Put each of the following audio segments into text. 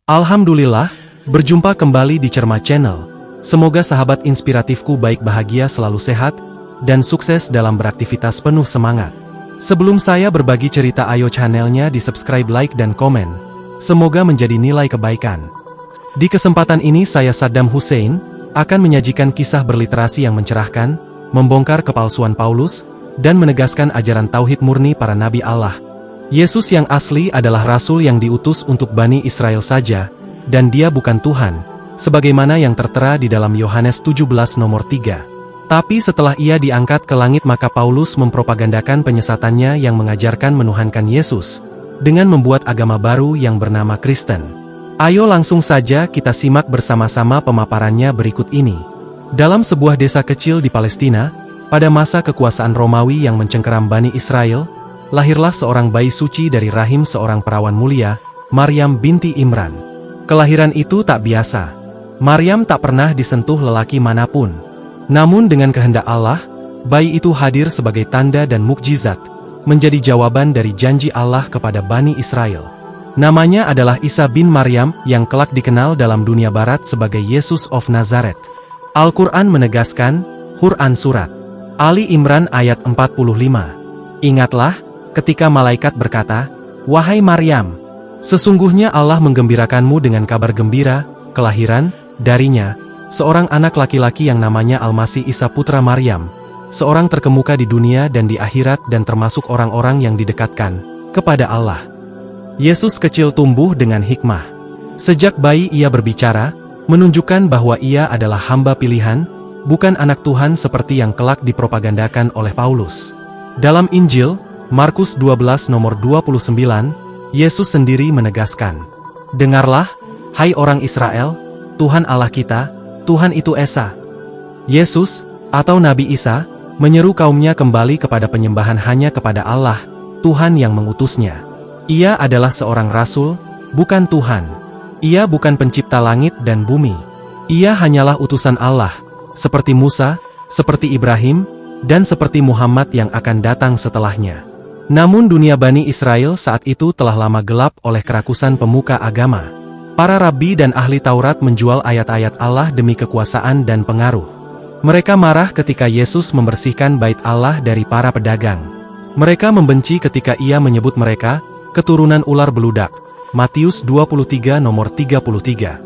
Alhamdulillah, berjumpa kembali di Cermat Channel. Semoga sahabat inspiratifku baik bahagia selalu sehat, dan sukses dalam beraktivitas penuh semangat. Sebelum saya berbagi cerita, ayo channelnya di subscribe, like, dan komen. Semoga menjadi nilai kebaikan. Di kesempatan ini saya Saddam Hussein, akan menyajikan kisah berliterasi yang mencerahkan, membongkar kepalsuan Paulus, dan menegaskan ajaran tauhid murni para nabi Allah. Yesus yang asli adalah Rasul yang diutus untuk Bani Israel saja, dan dia bukan Tuhan, sebagaimana yang tertera di dalam Yohanes 17 nomor 3. Tapi setelah ia diangkat ke langit, maka Paulus mempropagandakan penyesatannya yang mengajarkan menuhankan Yesus, dengan membuat agama baru yang bernama Kristen. Ayo langsung saja kita simak bersama-sama pemaparannya berikut ini. Dalam sebuah desa kecil di Palestina, pada masa kekuasaan Romawi yang mencengkeram Bani Israel, lahirlah seorang bayi suci dari rahim seorang perawan mulia, Maryam binti Imran. Kelahiran itu tak biasa. Maryam tak pernah disentuh lelaki manapun. Namun dengan kehendak Allah, bayi itu hadir sebagai tanda dan mukjizat, menjadi jawaban dari janji Allah kepada Bani Israel. Namanya adalah Isa bin Maryam yang kelak dikenal dalam dunia barat sebagai Yesus of Nazareth. Al-Quran menegaskan, Quran Surat Ali Imran ayat 45. Ingatlah, ketika malaikat berkata, "Wahai Maryam, sesungguhnya Allah menggembirakanmu dengan kabar gembira, kelahiran, darinya, seorang anak laki-laki yang namanya Al-Masih Isa putra Maryam, seorang terkemuka di dunia dan di akhirat dan termasuk orang-orang yang didekatkan kepada Allah." Yesus kecil tumbuh dengan hikmah. Sejak bayi ia berbicara, menunjukkan bahwa ia adalah hamba pilihan, bukan anak Tuhan seperti yang kelak dipropagandakan oleh Paulus. Dalam Injil Markus 12 nomor 29, Yesus sendiri menegaskan, "Dengarlah, hai orang Israel, Tuhan Allah kita, Tuhan itu Esa." Yesus, atau Nabi Isa, menyeru kaumnya kembali kepada penyembahan hanya kepada Allah, Tuhan yang mengutusnya. Ia adalah seorang rasul, bukan Tuhan. Ia bukan pencipta langit dan bumi. Ia hanyalah utusan Allah, seperti Musa, seperti Ibrahim, dan seperti Muhammad yang akan datang setelahnya. Namun dunia Bani Israel saat itu telah lama gelap oleh kerakusan pemuka agama. Para rabi dan ahli Taurat menjual ayat-ayat Allah demi kekuasaan dan pengaruh. Mereka marah ketika Yesus membersihkan bait Allah dari para pedagang. Mereka membenci ketika ia menyebut mereka keturunan ular beludak. Matius 23 nomor 33.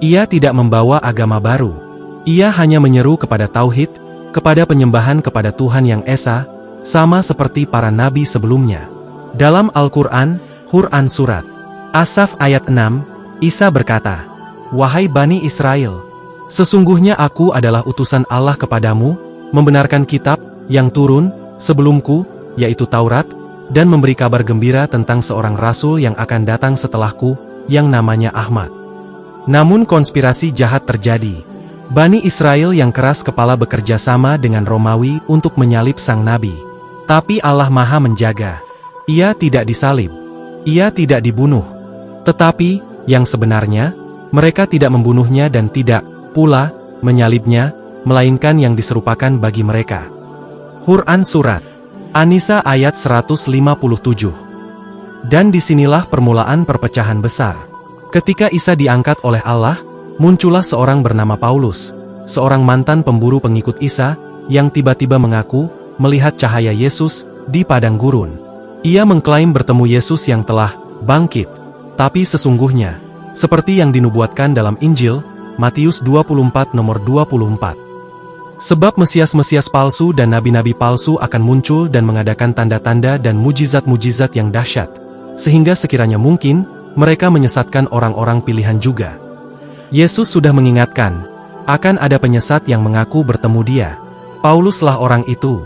Ia tidak membawa agama baru. Ia hanya menyeru kepada tauhid, kepada penyembahan kepada Tuhan yang Esa, sama seperti para nabi sebelumnya. Dalam Al-Quran, Quran Surat As-Saff ayat 6, Isa berkata, "Wahai Bani Israel, sesungguhnya aku adalah utusan Allah kepadamu, membenarkan kitab yang turun sebelumku, yaitu Taurat, dan memberi kabar gembira tentang seorang rasul yang akan datang setelahku, yang namanya Ahmad." Namun konspirasi jahat terjadi. Bani Israel yang keras kepala bekerja sama dengan Romawi untuk menyalib sang nabi. Tapi Allah Maha menjaga. Ia tidak disalib. Ia tidak dibunuh. Tetapi, yang sebenarnya, mereka tidak membunuhnya dan tidak pula menyalibnya, melainkan yang diserupakan bagi mereka. Quran Surat An-Nisa ayat 157. Dan disinilah permulaan perpecahan besar. Ketika Isa diangkat oleh Allah, muncullah seorang bernama Paulus, seorang mantan pemburu pengikut Isa, yang tiba-tiba mengaku melihat cahaya Yesus di padang gurun. Ia mengklaim bertemu Yesus yang telah bangkit, tapi sesungguhnya, seperti yang dinubuatkan dalam Injil, Matius 24 nomor 24. Sebab Mesias-Mesias palsu dan nabi-nabi palsu akan muncul dan mengadakan tanda-tanda dan mujizat-mujizat yang dahsyat, sehingga sekiranya mungkin, mereka menyesatkan orang-orang pilihan juga. Yesus sudah mengingatkan, akan ada penyesat yang mengaku bertemu dia. Pauluslah orang itu.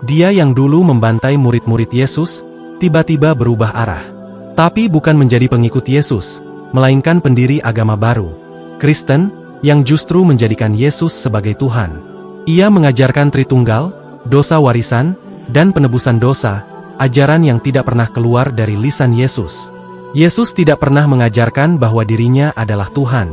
Dia yang dulu membantai murid-murid Yesus, tiba-tiba berubah arah. Tapi bukan menjadi pengikut Yesus, melainkan pendiri agama baru, Kristen, yang justru menjadikan Yesus sebagai Tuhan. Ia mengajarkan Tritunggal, dosa warisan, dan penebusan dosa, ajaran yang tidak pernah keluar dari lisan Yesus. Yesus tidak pernah mengajarkan bahwa dirinya adalah Tuhan.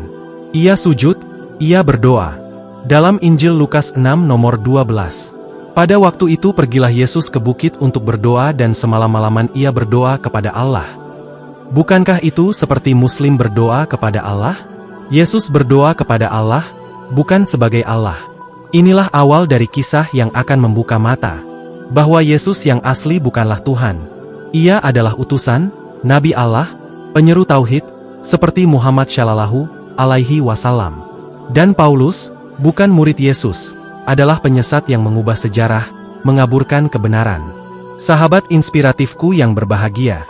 Ia sujud, ia berdoa. Dalam Injil Lukas 6 nomor 12. Pada waktu itu pergilah Yesus ke bukit untuk berdoa dan semalam-malaman ia berdoa kepada Allah. Bukankah itu seperti Muslim berdoa kepada Allah? Yesus berdoa kepada Allah, bukan sebagai Allah. Inilah awal dari kisah yang akan membuka mata, bahwa Yesus yang asli bukanlah Tuhan. Ia adalah utusan, Nabi Allah, penyeru Tauhid, seperti Muhammad Shallallahu Alaihi Wasallam. Dan Paulus, bukan murid Yesus, adalah penyesat yang mengubah sejarah, mengaburkan kebenaran. Sahabat inspiratifku yang berbahagia.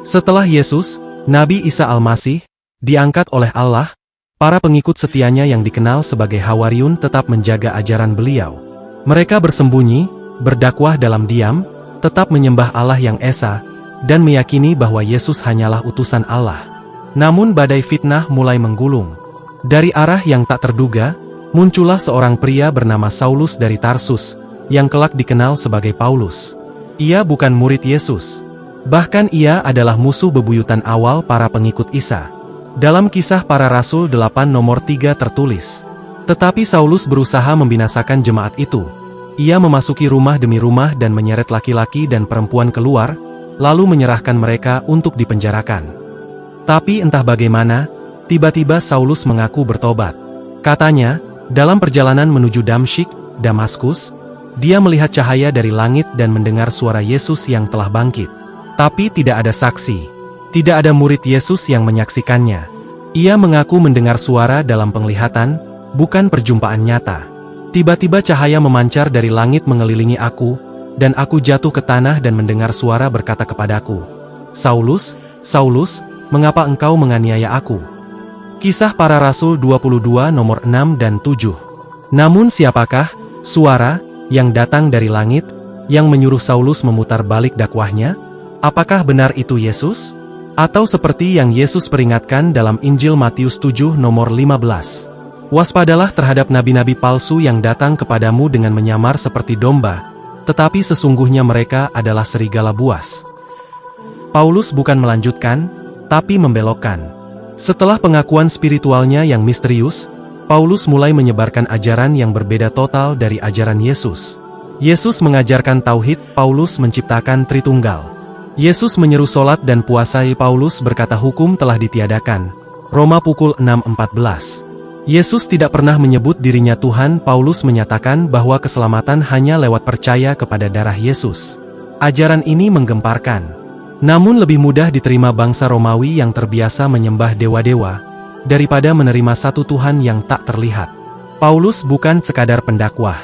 Setelah Yesus, Nabi Isa Al-Masih, diangkat oleh Allah, para pengikut setianya yang dikenal sebagai Hawariyun tetap menjaga ajaran beliau. Mereka bersembunyi, berdakwah dalam diam, tetap menyembah Allah yang Esa, dan meyakini bahwa Yesus hanyalah utusan Allah. Namun badai fitnah mulai menggulung. Dari arah yang tak terduga, muncullah seorang pria bernama Saulus dari Tarsus, yang kelak dikenal sebagai Paulus. Ia bukan murid Yesus. Bahkan ia adalah musuh bebuyutan awal para pengikut Isa. Dalam Kisah Para Rasul 8 nomor 3 tertulis, tetapi Saulus berusaha membinasakan jemaat itu. Ia memasuki rumah demi rumah dan menyeret laki-laki dan perempuan keluar, lalu menyerahkan mereka untuk dipenjarakan. Tapi entah bagaimana, tiba-tiba Saulus mengaku bertobat. Katanya, dalam perjalanan menuju Damsyik, Damaskus, dia melihat cahaya dari langit dan mendengar suara Yesus yang telah bangkit. Tapi tidak ada saksi. Tidak ada murid Yesus yang menyaksikannya. Ia mengaku mendengar suara dalam penglihatan, bukan perjumpaan nyata. Tiba-tiba cahaya memancar dari langit mengelilingi aku, dan aku jatuh ke tanah dan mendengar suara berkata kepadaku, Saulus, Saulus, mengapa engkau menganiaya aku? Kisah Para Rasul 22 nomor 6 dan 7. Namun siapakah suara yang datang dari langit, yang menyuruh Saulus memutar balik dakwahnya? Apakah benar itu Yesus? Atau seperti yang Yesus peringatkan dalam Injil Matius 7 nomor 15. Waspadalah terhadap nabi-nabi palsu yang datang kepadamu dengan menyamar seperti domba, tetapi sesungguhnya mereka adalah serigala buas. Paulus bukan melanjutkan, tapi membelokkan. Setelah pengakuan spiritualnya yang misterius, Paulus mulai menyebarkan ajaran yang berbeda total dari ajaran Yesus. Yesus mengajarkan Tauhid, Paulus menciptakan Tritunggal. Yesus menyeru solat dan puasa, Paulus berkata hukum telah ditiadakan. Roma pukul 6:14. Yesus tidak pernah menyebut dirinya Tuhan. Paulus menyatakan bahwa keselamatan hanya lewat percaya kepada darah Yesus. Ajaran ini menggemparkan. Namun lebih mudah diterima bangsa Romawi yang terbiasa menyembah dewa-dewa, daripada menerima satu Tuhan yang tak terlihat. Paulus bukan sekadar pendakwah.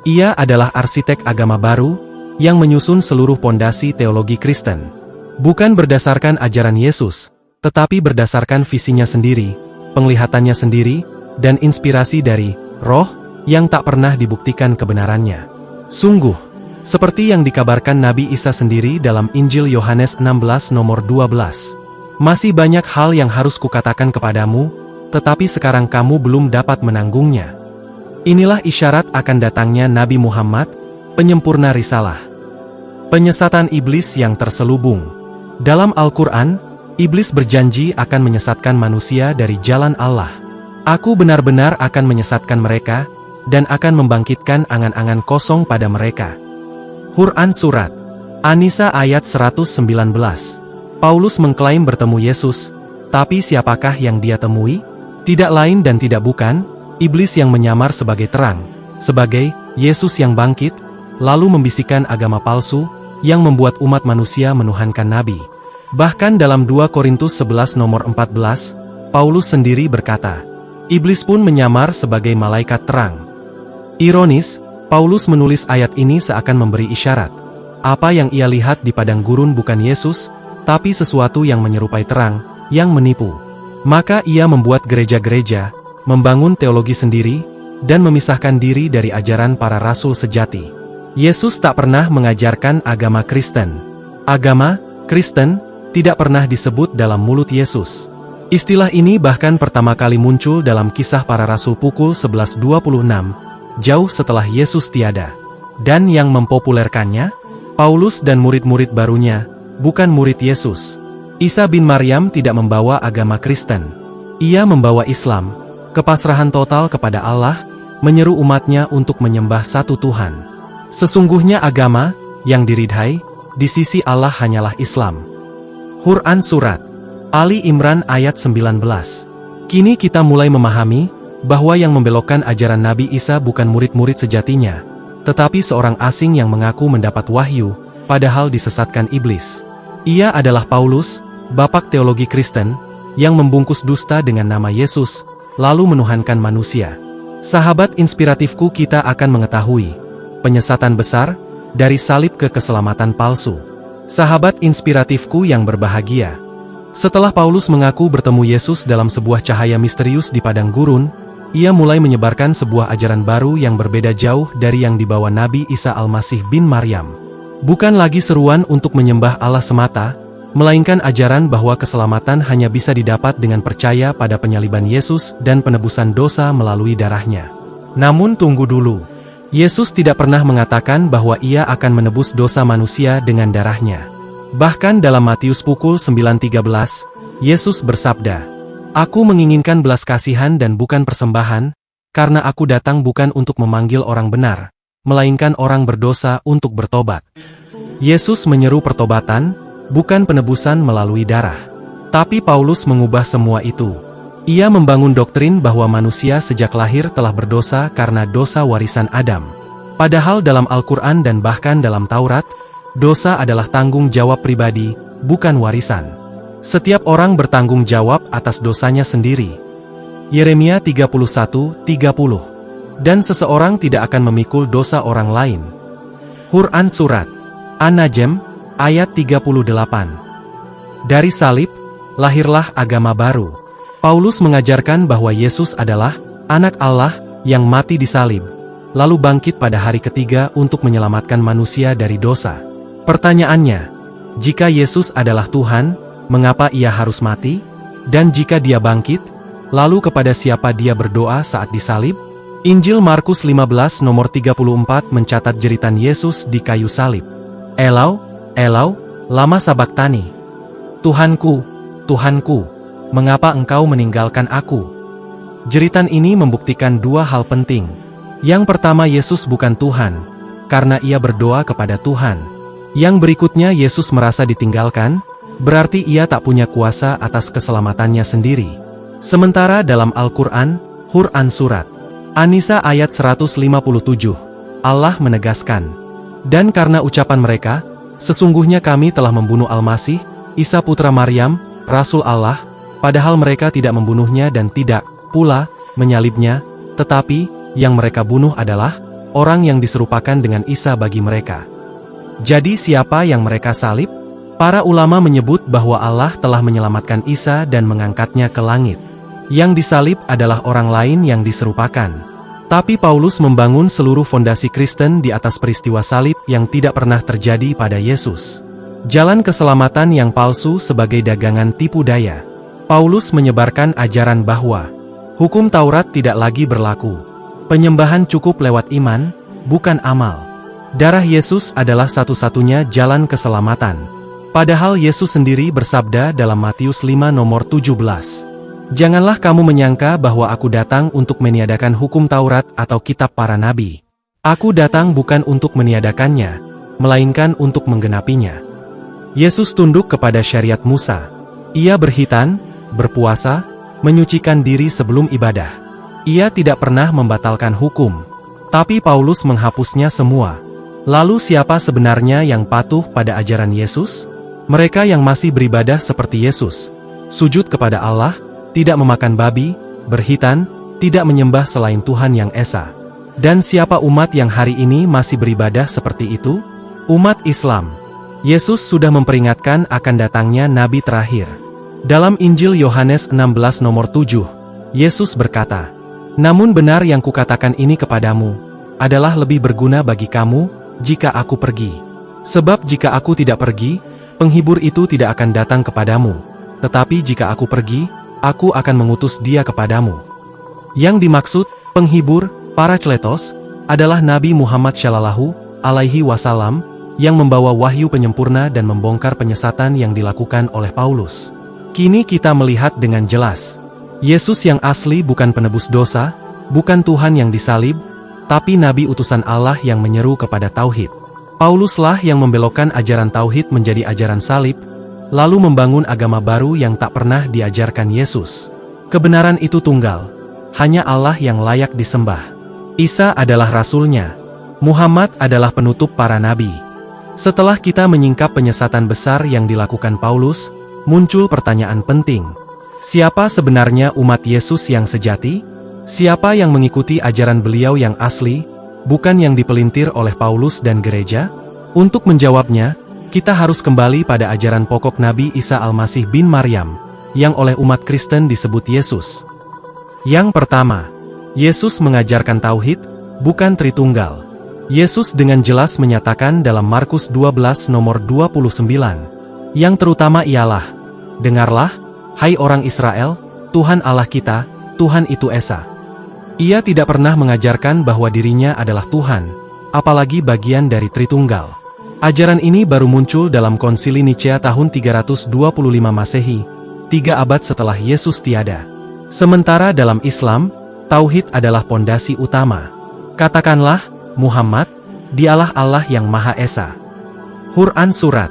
Ia adalah arsitek agama baru, yang menyusun seluruh pondasi teologi Kristen. Bukan berdasarkan ajaran Yesus, tetapi berdasarkan visinya sendiri, penglihatannya sendiri, dan inspirasi dari Roh yang tak pernah dibuktikan kebenarannya. Sungguh, seperti yang dikabarkan Nabi Isa sendiri dalam Injil Yohanes 16 nomor 12. Masih banyak hal yang harus kukatakan kepadamu, tetapi sekarang kamu belum dapat menanggungnya. Inilah isyarat akan datangnya Nabi Muhammad, penyempurna risalah. Penyesatan iblis yang terselubung. Dalam Al-Quran, iblis berjanji akan menyesatkan manusia dari jalan Allah. Aku benar-benar akan menyesatkan mereka, dan akan membangkitkan angan-angan kosong pada mereka. Quran Surat An-Nisa ayat 119. Paulus mengklaim bertemu Yesus, tapi siapakah yang dia temui? Tidak lain dan tidak bukan, iblis yang menyamar sebagai terang, sebagai Yesus yang bangkit, lalu membisikkan agama palsu, yang membuat umat manusia menuhankan Nabi. Bahkan dalam 2 Korintus 11 nomor 14, Paulus sendiri berkata, iblis pun menyamar sebagai malaikat terang. Ironis, Paulus menulis ayat ini seakan memberi isyarat. Apa yang ia lihat di padang gurun bukan Yesus, tapi sesuatu yang menyerupai terang, yang menipu. Maka ia membuat gereja-gereja, membangun teologi sendiri, dan memisahkan diri dari ajaran para rasul sejati. Yesus tak pernah mengajarkan agama Kristen. Agama Kristen tidak pernah disebut dalam mulut Yesus. Istilah ini bahkan pertama kali muncul dalam Kisah Para Rasul pukul 11.26, jauh setelah Yesus tiada. Dan yang mempopulerkannya, Paulus dan murid-murid barunya, bukan murid Yesus. Isa bin Maryam tidak membawa agama Kristen. Ia membawa Islam, kepasrahan total kepada Allah, menyeru umatnya untuk menyembah satu Tuhan. Sesungguhnya agama yang diridhai di sisi Allah hanyalah Islam. Quran Surat Ali Imran ayat 19. Kini kita mulai memahami bahwa yang membelokkan ajaran Nabi Isa bukan murid-murid sejatinya, tetapi seorang asing yang mengaku mendapat wahyu, padahal disesatkan iblis. Ia adalah Paulus, bapak teologi Kristen, yang membungkus dusta dengan nama Yesus, lalu menuhankan manusia. Sahabat inspiratifku, kita akan mengetahui penyesatan besar, dari salib ke keselamatan palsu. Sahabat inspiratifku yang berbahagia. Setelah Paulus mengaku bertemu Yesus dalam sebuah cahaya misterius di padang gurun, ia mulai menyebarkan sebuah ajaran baru yang berbeda jauh dari yang dibawa Nabi Isa Al-Masih bin Maryam. Bukan lagi seruan untuk menyembah Allah semata, melainkan ajaran bahwa keselamatan hanya bisa didapat dengan percaya pada penyaliban Yesus dan penebusan dosa melalui darahnya. Namun tunggu dulu. Yesus tidak pernah mengatakan bahwa ia akan menebus dosa manusia dengan darahnya. Bahkan dalam Matius pukul 9.13, Yesus bersabda, "Aku menginginkan belas kasihan dan bukan persembahan, karena aku datang bukan untuk memanggil orang benar, melainkan orang berdosa untuk bertobat." Yesus menyeru pertobatan, bukan penebusan melalui darah. Tapi Paulus mengubah semua itu. Ia membangun doktrin bahwa manusia sejak lahir telah berdosa karena dosa warisan Adam. Padahal dalam Al-Quran dan bahkan dalam Taurat, dosa adalah tanggung jawab pribadi, bukan warisan. Setiap orang bertanggung jawab atas dosanya sendiri. Yeremia 31:30. Dan seseorang tidak akan memikul dosa orang lain. Quran Surat An-Najm ayat 38. Dari salib, lahirlah agama baru. Paulus mengajarkan bahwa Yesus adalah anak Allah yang mati di salib, lalu bangkit pada hari ketiga untuk menyelamatkan manusia dari dosa. Pertanyaannya, jika Yesus adalah Tuhan, mengapa ia harus mati? Dan jika dia bangkit, lalu kepada siapa dia berdoa saat disalib? Injil Markus 15 nomor 34 mencatat jeritan Yesus di kayu salib. Elau, Elau, lama sabaktani. Tuhanku, Tuhanku, mengapa engkau meninggalkan aku? Jeritan ini membuktikan dua hal penting. Yang pertama, Yesus bukan Tuhan, karena ia berdoa kepada Tuhan. Yang berikutnya, Yesus merasa ditinggalkan, berarti ia tak punya kuasa atas keselamatannya sendiri. Sementara dalam Al-Quran, Quran Surat An-Nisa ayat 157, Allah menegaskan, "Dan karena ucapan mereka, sesungguhnya kami telah membunuh Al-Masih, Isa putra Maryam, Rasul Allah, padahal mereka tidak membunuhnya dan tidak pula menyalibnya, tetapi yang mereka bunuh adalah orang yang diserupakan dengan Isa bagi mereka." Jadi siapa yang mereka salib? Para ulama menyebut bahwa Allah telah menyelamatkan Isa dan mengangkatnya ke langit. Yang disalib adalah orang lain yang diserupakan. Tapi Paulus membangun seluruh fondasi Kristen di atas peristiwa salib yang tidak pernah terjadi pada Yesus. Jalan keselamatan yang palsu sebagai dagangan tipu daya. Paulus menyebarkan ajaran bahwa hukum Taurat tidak lagi berlaku. Penyembahan cukup lewat iman, bukan amal. Darah Yesus adalah satu-satunya jalan keselamatan. Padahal Yesus sendiri bersabda dalam Matius 5 nomor 17, "Janganlah kamu menyangka bahwa aku datang untuk meniadakan hukum Taurat atau kitab para nabi. Aku datang bukan untuk meniadakannya, melainkan untuk menggenapinya." Yesus tunduk kepada syariat Musa. Ia berhitan, berpuasa, menyucikan diri sebelum ibadah. Ia tidak pernah membatalkan hukum. Tapi Paulus menghapusnya semua. Lalu siapa sebenarnya yang patuh pada ajaran Yesus? Mereka yang masih beribadah seperti Yesus. Sujud kepada Allah, tidak memakan babi, berhitan, tidak menyembah selain Tuhan yang Esa. Dan siapa umat yang hari ini masih beribadah seperti itu? Umat Islam. Yesus sudah memperingatkan akan datangnya Nabi terakhir. Dalam Injil Yohanes 16 nomor 7, Yesus berkata, "Namun benar yang kukatakan ini kepadamu, adalah lebih berguna bagi kamu, jika aku pergi. Sebab jika aku tidak pergi, penghibur itu tidak akan datang kepadamu. Tetapi jika aku pergi, aku akan mengutus dia kepadamu." Yang dimaksud, penghibur, Parakletos, adalah Nabi Muhammad Shallallahu Alaihi Wasallam, yang membawa wahyu penyempurna dan membongkar penyesatan yang dilakukan oleh Paulus. Kini kita melihat dengan jelas, Yesus yang asli bukan penebus dosa, bukan Tuhan yang disalib, tapi Nabi utusan Allah yang menyeru kepada Tauhid. Pauluslah yang membelokkan ajaran Tauhid menjadi ajaran salib, lalu membangun agama baru yang tak pernah diajarkan Yesus. Kebenaran itu tunggal, hanya Allah yang layak disembah. Isa adalah rasulnya, Muhammad adalah penutup para nabi. Setelah kita menyingkap penyesatan besar yang dilakukan Paulus, muncul pertanyaan penting. Siapa sebenarnya umat Yesus yang sejati? Siapa yang mengikuti ajaran beliau yang asli, bukan yang dipelintir oleh Paulus dan gereja? Untuk menjawabnya, kita harus kembali pada ajaran pokok Nabi Isa Al-Masih bin Maryam, yang oleh umat Kristen disebut Yesus. Yang pertama, Yesus mengajarkan tauhid, bukan Tritunggal. Yesus dengan jelas menyatakan dalam Markus 12 nomor 29, yang terutama ialah, dengarlah, hai orang Israel, Tuhan Allah kita, Tuhan itu Esa. Ia tidak pernah mengajarkan bahwa dirinya adalah Tuhan, apalagi bagian dari Tritunggal. Ajaran ini baru muncul dalam Konsili Nicea tahun 325 Masehi, 3 abad setelah Yesus tiada. Sementara dalam Islam, tauhid adalah pondasi utama. Katakanlah, Muhammad, dialah Allah yang Maha Esa. Quran Surat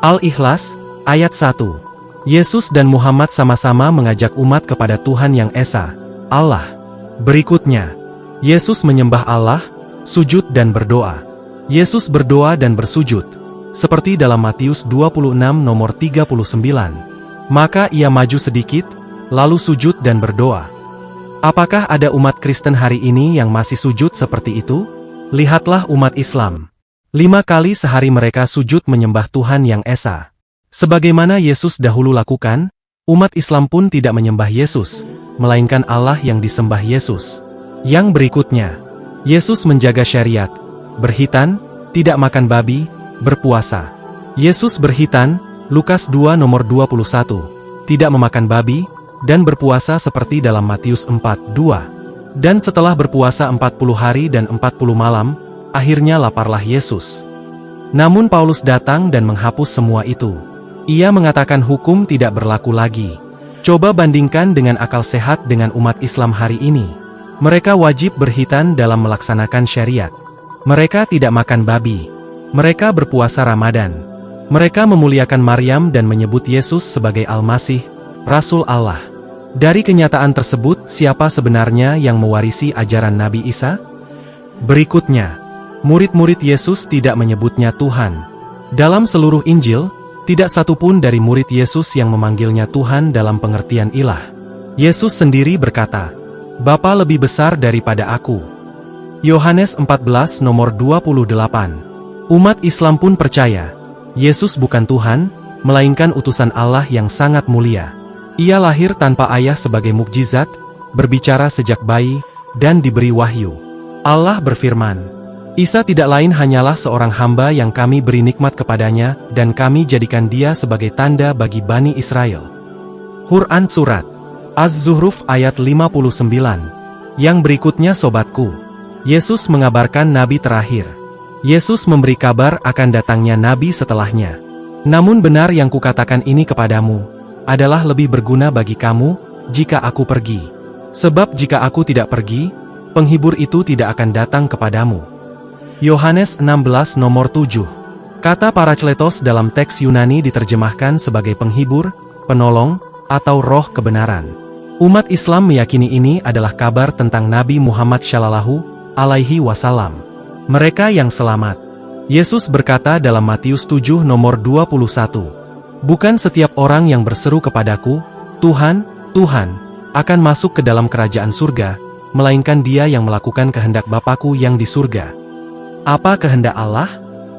Al-Ikhlas, ayat 1. Yesus dan Muhammad sama-sama mengajak umat kepada Tuhan yang Esa, Allah. Berikutnya, Yesus menyembah Allah, sujud dan berdoa. Yesus berdoa dan bersujud, seperti dalam Matius 26 nomor 39. Maka ia maju sedikit, lalu sujud dan berdoa. Apakah ada umat Kristen hari ini yang masih sujud seperti itu? Lihatlah umat Islam. 5 kali sehari mereka sujud menyembah Tuhan yang Esa. Sebagaimana Yesus dahulu lakukan, umat Islam pun tidak menyembah Yesus, melainkan Allah yang disembah Yesus. Yang berikutnya, Yesus menjaga syariat, berhitan, tidak makan babi, berpuasa. Yesus berhitan, Lukas 2 nomor 21, tidak memakan babi, dan berpuasa seperti dalam Matius 4:2. Dan setelah berpuasa 40 hari dan 40 malam, akhirnya laparlah Yesus. Namun Paulus datang dan menghapus semua itu. Ia mengatakan hukum tidak berlaku lagi. Coba bandingkan dengan akal sehat dengan umat Islam hari ini. Mereka wajib berhitan dalam melaksanakan syariat. Mereka tidak makan babi. Mereka berpuasa Ramadan. Mereka memuliakan Maryam dan menyebut Yesus sebagai Al-Masih, Rasul Allah. Dari kenyataan tersebut, siapa sebenarnya yang mewarisi ajaran Nabi Isa? Berikutnya, murid-murid Yesus tidak menyebutnya Tuhan. Dalam seluruh Injil, tidak satu pun dari murid Yesus yang memanggilnya Tuhan dalam pengertian ilah. Yesus sendiri berkata, Bapa lebih besar daripada aku. Yohanes 14 nomor 28. Umat Islam pun percaya, Yesus bukan Tuhan, melainkan utusan Allah yang sangat mulia. Ia lahir tanpa ayah sebagai mukjizat, berbicara sejak bayi, dan diberi wahyu. Allah berfirman, Isa tidak lain hanyalah seorang hamba yang kami beri nikmat kepadanya, dan kami jadikan dia sebagai tanda bagi Bani Israel. Quran Surat Az-Zuhruf ayat 59. Yang berikutnya sobatku, Yesus mengabarkan Nabi terakhir. Yesus memberi kabar akan datangnya Nabi setelahnya. Namun benar yang kukatakan ini kepadamu, adalah lebih berguna bagi kamu, jika aku pergi. Sebab jika aku tidak pergi, penghibur itu tidak akan datang kepadamu. Yohanes 16 nomor 7. Kata Parakletos dalam teks Yunani diterjemahkan sebagai penghibur, penolong, atau roh kebenaran. Umat Islam meyakini ini adalah kabar tentang Nabi Muhammad Shallallahu Alaihi Wasallam. Mereka yang selamat. Yesus berkata dalam Matius 7 nomor 21. Bukan setiap orang yang berseru kepadaku, Tuhan, Tuhan, akan masuk ke dalam kerajaan surga, melainkan dia yang melakukan kehendak Bapakku yang di surga. Apa kehendak Allah?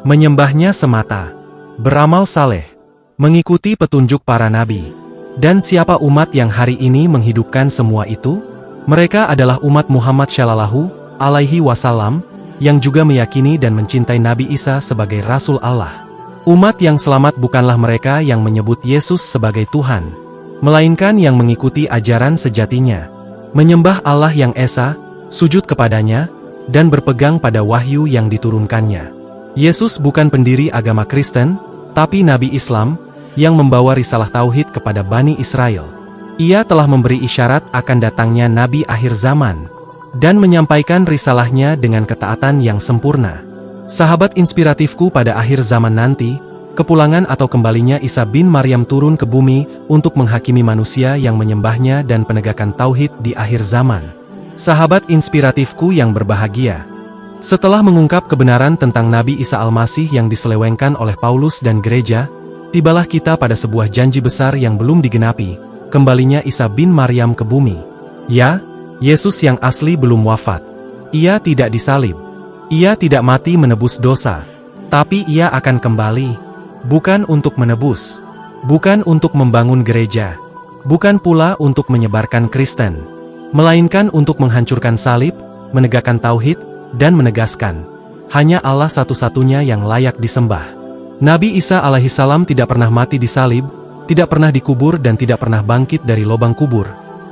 Menyembahnya semata, beramal saleh, mengikuti petunjuk para nabi. Dan siapa umat yang hari ini menghidupkan semua itu? Mereka adalah umat Muhammad Shallallahu Alaihi Wasallam, yang juga meyakini dan mencintai Nabi Isa sebagai Rasul Allah. Umat yang selamat bukanlah mereka yang menyebut Yesus sebagai Tuhan, melainkan yang mengikuti ajaran sejatinya, menyembah Allah yang Esa, sujud kepadanya, dan berpegang pada wahyu yang diturunkannya. Yesus bukan pendiri agama Kristen, tapi Nabi Islam, yang membawa risalah tauhid kepada Bani Israel. Ia telah memberi isyarat akan datangnya Nabi akhir zaman, dan menyampaikan risalahnya dengan ketaatan yang sempurna. Sahabat inspiratifku pada akhir zaman nanti, kepulangan atau kembalinya Isa bin Maryam turun ke bumi untuk menghakimi manusia yang menyembahnya dan penegakan tauhid di akhir zaman. Sahabat inspiratifku yang berbahagia, setelah mengungkap kebenaran tentang Nabi Isa Al-Masih yang diselewengkan oleh Paulus dan gereja, tibalah kita pada sebuah janji besar yang belum digenapi, kembalinya Isa bin Maryam ke bumi. Ya, Yesus yang asli belum wafat. Ia tidak disalib. Ia tidak mati menebus dosa. Tapi ia akan kembali. Bukan untuk menebus. Bukan untuk membangun gereja. Bukan pula untuk menyebarkan Kristen. Melainkan untuk menghancurkan salib, menegakkan tauhid, dan menegaskan, hanya Allah satu-satunya yang layak disembah. Nabi Isa alaihissalam tidak pernah mati di salib, tidak pernah dikubur dan tidak pernah bangkit dari lubang kubur.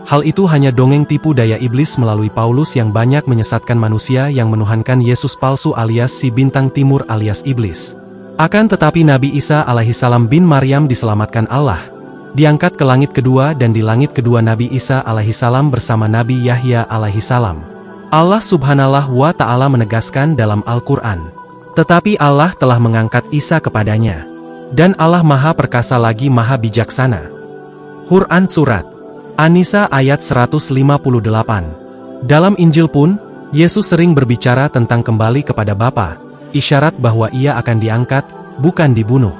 Hal itu hanya dongeng tipu daya iblis melalui Paulus yang banyak menyesatkan manusia yang menuhankan Yesus palsu alias si bintang timur alias iblis. Akan tetapi Nabi Isa alaihissalam bin Maryam diselamatkan Allah, diangkat ke langit kedua dan di langit kedua Nabi Isa alaihissalam bersama Nabi Yahya alaihissalam. Allah subhanallah wa ta'ala menegaskan dalam Al-Quran, tetapi Allah telah mengangkat Isa kepadanya, dan Allah maha perkasa lagi maha bijaksana. Quran Surat An-Nisa ayat 158. Dalam Injil pun, Yesus sering berbicara tentang kembali kepada Bapa, isyarat bahwa ia akan diangkat, bukan dibunuh.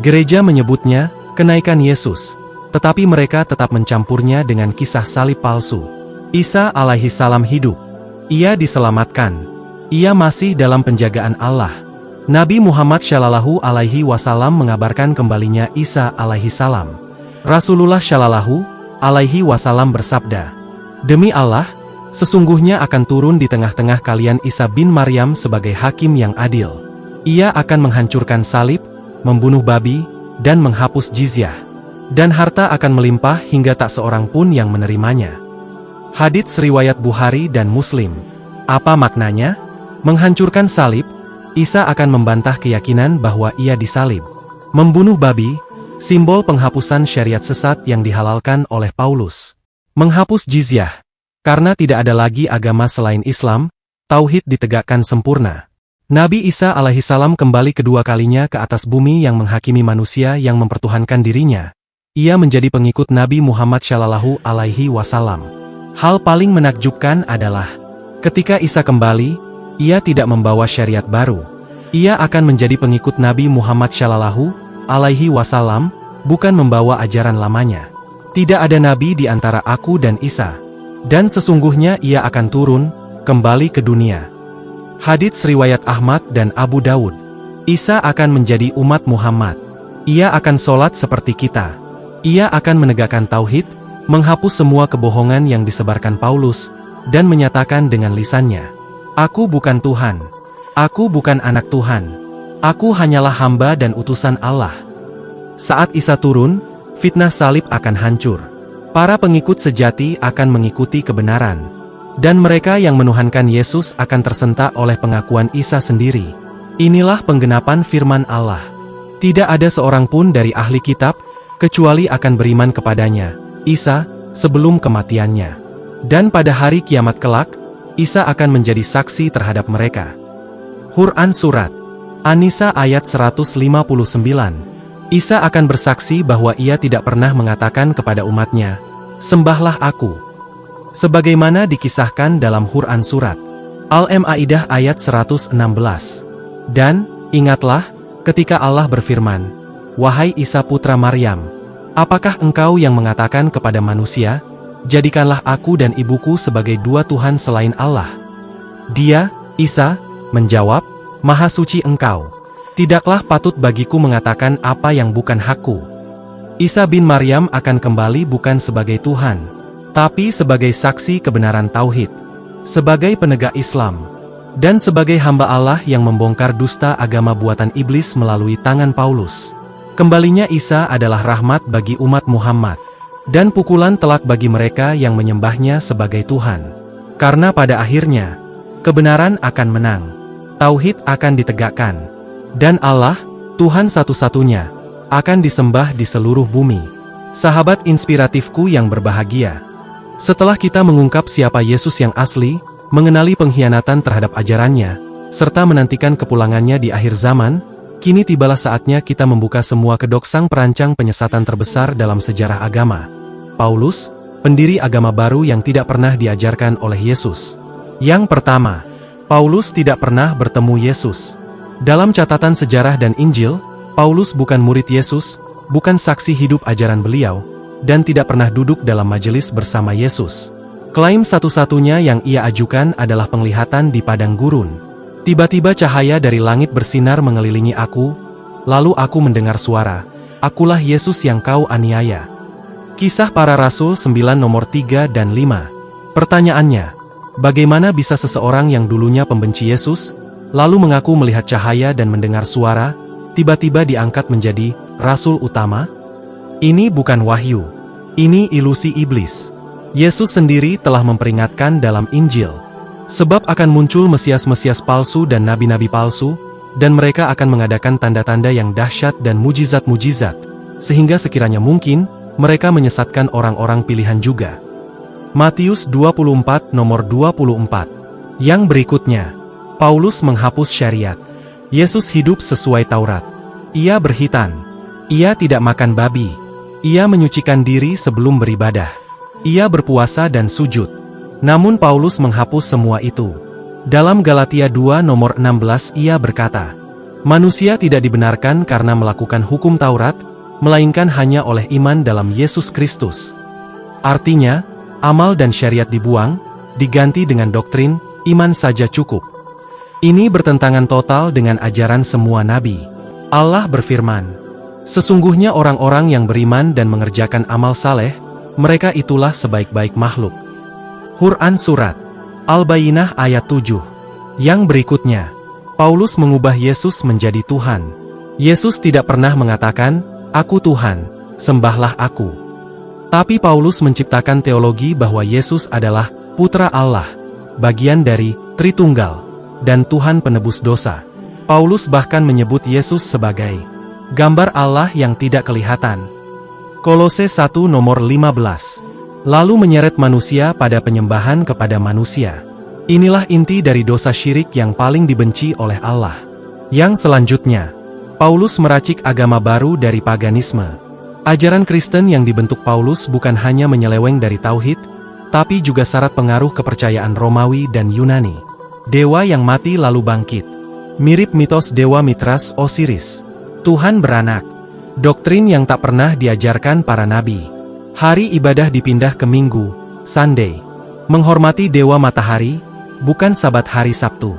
Gereja menyebutnya kenaikan Yesus, tetapi mereka tetap mencampurnya dengan kisah salib palsu. Isa alaihissalam hidup. Ia diselamatkan. Ia masih dalam penjagaan Allah. Nabi Muhammad Shallallahu Alaihi Wasallam mengabarkan kembalinya Isa alaihissalam. Rasulullah Shallallahu Alaihi Wasallam bersabda, "Demi Allah, sesungguhnya akan turun di tengah-tengah kalian Isa bin Maryam sebagai hakim yang adil. Ia akan menghancurkan salib, membunuh babi, dan menghapus jizyah. Dan harta akan melimpah hingga tak seorang pun yang menerimanya." Hadits riwayat Bukhari dan Muslim. Apa maknanya? Menghancurkan salib, Isa akan membantah keyakinan bahwa ia disalib. Membunuh babi, simbol penghapusan syariat sesat yang dihalalkan oleh Paulus. Menghapus jizyah. Karena tidak ada lagi agama selain Islam, tauhid ditegakkan sempurna. Nabi Isa alaihissalam kembali kedua kalinya ke atas bumi yang menghakimi manusia yang mempertuhankan dirinya. Ia menjadi pengikut Nabi Muhammad Shallallahu Alaihi Wasallam. Hal paling menakjubkan adalah, ketika Isa kembali, ia tidak membawa syariat baru. Ia akan menjadi pengikut Nabi Muhammad Shallallahu Alaihi Wasallam, bukan membawa ajaran lamanya. Tidak ada nabi di antara aku dan Isa, dan sesungguhnya ia akan turun, kembali ke dunia. Hadits riwayat Ahmad dan Abu Dawud. Isa akan menjadi umat Muhammad. Ia akan sholat seperti kita. Ia akan menegakkan tauhid, menghapus semua kebohongan yang disebarkan Paulus, dan menyatakan dengan lisannya, "Aku bukan Tuhan. Aku bukan anak Tuhan. Aku hanyalah hamba dan utusan Allah." Saat Isa turun, fitnah salib akan hancur. Para pengikut sejati akan mengikuti kebenaran. Dan mereka yang menuhankan Yesus akan tersentak oleh pengakuan Isa sendiri. Inilah penggenapan firman Allah. Tidak ada seorang pun dari ahli kitab, kecuali akan beriman kepadanya, Isa, sebelum kematiannya. Dan pada hari kiamat kelak, Isa akan menjadi saksi terhadap mereka. Quran Surat An-Nisa ayat 159. Isa akan bersaksi bahwa ia tidak pernah mengatakan kepada umatnya, "Sembahlah aku." Sebagaimana dikisahkan dalam Quran Surat Al-Ma'idah ayat 116. Dan, ingatlah, ketika Allah berfirman, "Wahai Isa putra Maryam, apakah engkau yang mengatakan kepada manusia, jadikanlah aku dan ibuku sebagai dua Tuhan selain Allah?" Dia, Isa, menjawab, "Maha suci engkau. Tidaklah patut bagiku mengatakan apa yang bukan hakku." Isa bin Maryam akan kembali bukan sebagai Tuhan, tapi sebagai saksi kebenaran tauhid, sebagai penegak Islam, dan sebagai hamba Allah yang membongkar dusta agama buatan iblis melalui tangan Paulus. Kembalinya Isa adalah rahmat bagi umat Muhammad, dan pukulan telak bagi mereka yang menyembahnya sebagai Tuhan. Karena pada akhirnya, kebenaran akan menang. Tauhid akan ditegakkan, dan Allah, Tuhan satu-satunya, akan disembah di seluruh bumi. Sahabat inspiratifku yang berbahagia, setelah kita mengungkap siapa Yesus yang asli, mengenali pengkhianatan terhadap ajarannya, serta menantikan kepulangannya di akhir zaman, Kini tibalah saatnya kita membuka semua kedok sang perancang penyesatan terbesar dalam sejarah agama. Paulus, pendiri agama baru yang tidak pernah diajarkan oleh Yesus. Yang pertama, Paulus tidak pernah bertemu Yesus. Dalam catatan sejarah dan Injil, Paulus bukan murid Yesus, bukan saksi hidup ajaran beliau, dan tidak pernah duduk dalam majelis bersama Yesus. Klaim satu-satunya yang ia ajukan adalah penglihatan di padang gurun. Tiba-tiba cahaya dari langit bersinar mengelilingi aku, lalu aku mendengar suara, "Akulah Yesus yang kau aniaya." Kisah Para Rasul 9 nomor 3 dan 5. Pertanyaannya, bagaimana bisa seseorang yang dulunya pembenci Yesus, lalu mengaku melihat cahaya dan mendengar suara, tiba-tiba diangkat menjadi Rasul utama? Ini bukan wahyu. Ini ilusi iblis. Yesus sendiri telah memperingatkan dalam Injil. Sebab akan muncul Mesias-Mesias palsu dan nabi-nabi palsu, dan mereka akan mengadakan tanda-tanda yang dahsyat dan mujizat-mujizat, sehingga sekiranya mungkin, mereka menyesatkan orang-orang pilihan juga. Matius 24 nomor 24. Yang berikutnya, Paulus menghapus syariat. Yesus hidup sesuai Taurat. Ia berhitan. Ia tidak makan babi. Ia menyucikan diri sebelum beribadah. Ia berpuasa dan sujud. Namun Paulus menghapus semua itu. Dalam Galatia 2 nomor 16 ia berkata, "Manusia tidak dibenarkan karena melakukan hukum Taurat, melainkan hanya oleh iman dalam Yesus Kristus." Artinya, amal dan syariat dibuang, diganti dengan doktrin, iman saja cukup. Ini bertentangan total dengan ajaran semua nabi. Allah berfirman, "Sesungguhnya orang-orang yang beriman dan mengerjakan amal saleh, mereka itulah sebaik-baik makhluk." Quran Surat Al-Bayyinah ayat 7. Yang berikutnya, Paulus mengubah Yesus menjadi Tuhan. Yesus tidak pernah mengatakan, "Aku Tuhan, sembahlah aku." Tapi Paulus menciptakan teologi bahwa Yesus adalah Putra Allah, bagian dari Tritunggal, dan Tuhan penebus dosa. Paulus bahkan menyebut Yesus sebagai gambar Allah yang tidak kelihatan. Kolose 1 nomor 15. Lalu menyeret manusia pada penyembahan kepada manusia. Inilah inti dari dosa syirik yang paling dibenci oleh Allah. Yang selanjutnya, Paulus meracik agama baru dari paganisme. Ajaran Kristen yang dibentuk Paulus bukan hanya menyeleweng dari tauhid, tapi juga syarat pengaruh kepercayaan Romawi dan Yunani. Dewa yang mati lalu bangkit. Mirip mitos Dewa Mitras Osiris. Tuhan beranak. Doktrin yang tak pernah diajarkan para nabi. Hari ibadah dipindah ke Minggu, Sunday. Menghormati Dewa Matahari, bukan Sabat hari Sabtu.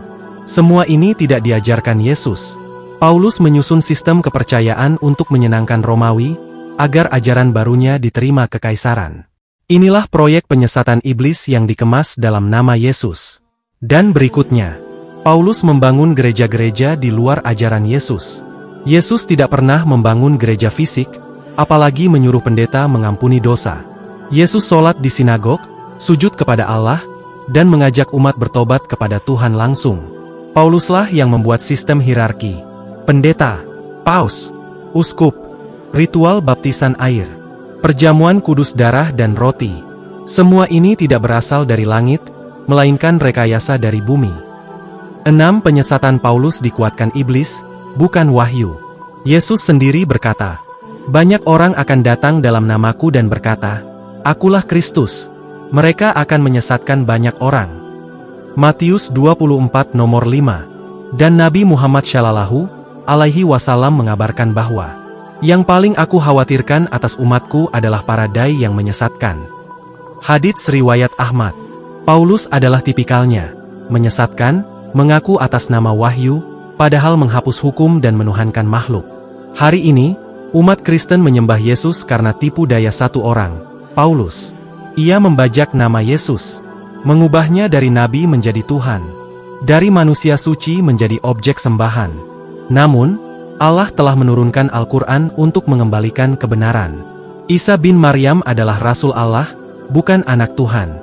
Semua ini tidak diajarkan Yesus. Paulus menyusun sistem kepercayaan untuk menyenangkan Romawi, agar ajaran barunya diterima kekaisaran. Inilah proyek penyesatan iblis yang dikemas dalam nama Yesus. Dan berikutnya, Paulus membangun gereja-gereja di luar ajaran Yesus. Yesus tidak pernah membangun gereja fisik, apalagi menyuruh pendeta mengampuni dosa. Yesus sholat di sinagog, sujud kepada Allah, dan mengajak umat bertobat kepada Tuhan langsung. Pauluslah yang membuat sistem hierarki. Pendeta, paus, uskup, ritual baptisan air, perjamuan kudus darah dan roti. Semua ini tidak berasal dari langit, melainkan rekayasa dari bumi. 6. Penyesatan Paulus dikuatkan iblis, bukan wahyu. Yesus sendiri berkata, "Banyak orang akan datang dalam namaku dan berkata, 'Akulah Kristus.' Mereka akan menyesatkan banyak orang." Matius 24 nomor 5. Dan Nabi Muhammad Shallallahu Alaihi Wasallam mengabarkan bahwa, "Yang paling aku khawatirkan atas umatku adalah para dai yang menyesatkan." Hadits riwayat Ahmad. Paulus adalah tipikalnya, menyesatkan, mengaku atas nama wahyu, padahal menghapus hukum dan menuhankan makhluk. Hari ini, umat Kristen menyembah Yesus karena tipu daya satu orang, Paulus. Ia membajak nama Yesus, mengubahnya dari nabi menjadi Tuhan, dari manusia suci menjadi objek sembahan. Namun, Allah telah menurunkan Al-Quran untuk mengembalikan kebenaran. Isa bin Maryam adalah Rasul Allah, bukan anak Tuhan.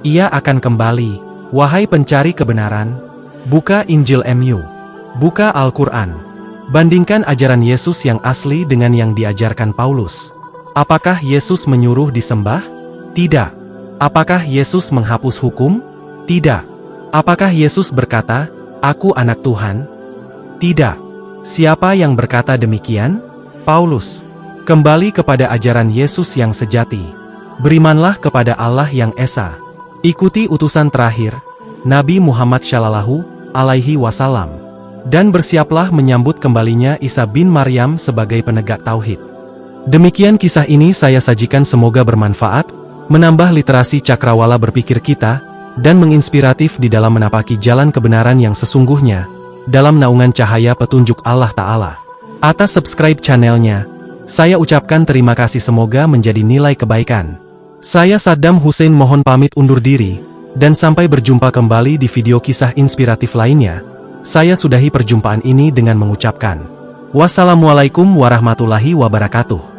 Ia akan kembali, wahai pencari kebenaran. Buka Injil MU. Buka Al-Quran. Bandingkan ajaran Yesus yang asli dengan yang diajarkan Paulus. Apakah Yesus menyuruh disembah? Tidak. Apakah Yesus menghapus hukum? Tidak. Apakah Yesus berkata, "Aku anak Tuhan"? Tidak. Siapa yang berkata demikian? Paulus. Kembali kepada ajaran Yesus yang sejati. Berimanlah kepada Allah yang esa. Ikuti utusan terakhir, Nabi Muhammad Shallallahu Alaihi Wasallam. Dan bersiaplah menyambut kembalinya Isa bin Maryam sebagai penegak tauhid. Demikian kisah ini saya sajikan, semoga bermanfaat, menambah literasi cakrawala berpikir kita, dan menginspiratif di dalam menapaki jalan kebenaran yang sesungguhnya, dalam naungan cahaya petunjuk Allah Ta'ala. Atas subscribe channelnya, saya ucapkan terima kasih, semoga menjadi nilai kebaikan. Saya Saddam Hussein mohon pamit undur diri, dan sampai berjumpa kembali di video kisah inspiratif lainnya. Saya sudahi perjumpaan ini dengan mengucapkan, wassalamualaikum warahmatullahi wabarakatuh.